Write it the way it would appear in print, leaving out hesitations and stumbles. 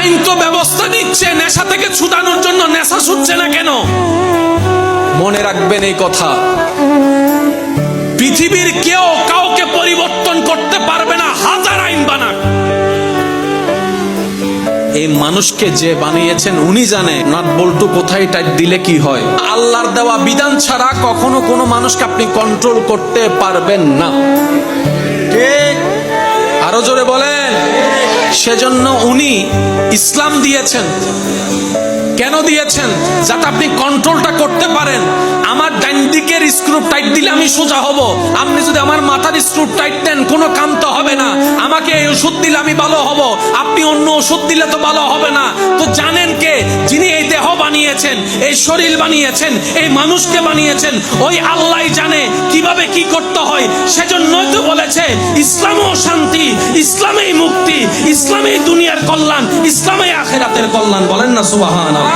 আইন তো ব্যবস্থা নিচ্ছে, নেশা থেকে ছুটানোর জন্য নেশা ছুটছে না কেন? মনে রাখবেন এই কথা, পৃথিবীর কেউ কাউকে পরিবর্তন করতে পারবে না, হাজার আইন বানাক। এই মানুষকে যে বানিয়েছেন উনি জানে নাট বল্টু কোথায় টাইট দিলে কি হয়। আল্লাহর দেওয়া বিধান ছাড়া কখনো কোনো মানুষকে আপনি কন্ট্রোল করতে পারবেন না। ঠিক? আরো জোরে বলেন। সেজন্য উনি ইসলাম দিয়েছেন। কেন দিয়েছেন? যাতে আপনি কন্ট্রোলটা করতে পারেন। আমার ডান দিকের স্ক্রু টাইট দিলে আমি সোজা হব, আপনি যদি আমার মাথার স্ক্রু টাইট দেন কোনো কাম তো হবে না। আমাকে এই ওষুধ দিলে আমি ভালো হব, আপনি অন্য ওষুধ দিলে তো ভালো হবে না। তো জানেন কে? যিনি এই দেহ বানিয়েছেন, এই শরীর বানিয়েছেন, এই মানুষকে বানিয়েছেন, ওই আল্লাহ জানে কিভাবে কি করতে হয়। সেজন্যই তো বলেছে ইসলামও শান্তি, ইসলামেই মুক্তি, ইসলামেই দুনিয়ার কল্যাণ, ইসলামেই আখিরাতের কল্যাণ। বলেন না সুবহানাল্লাহ।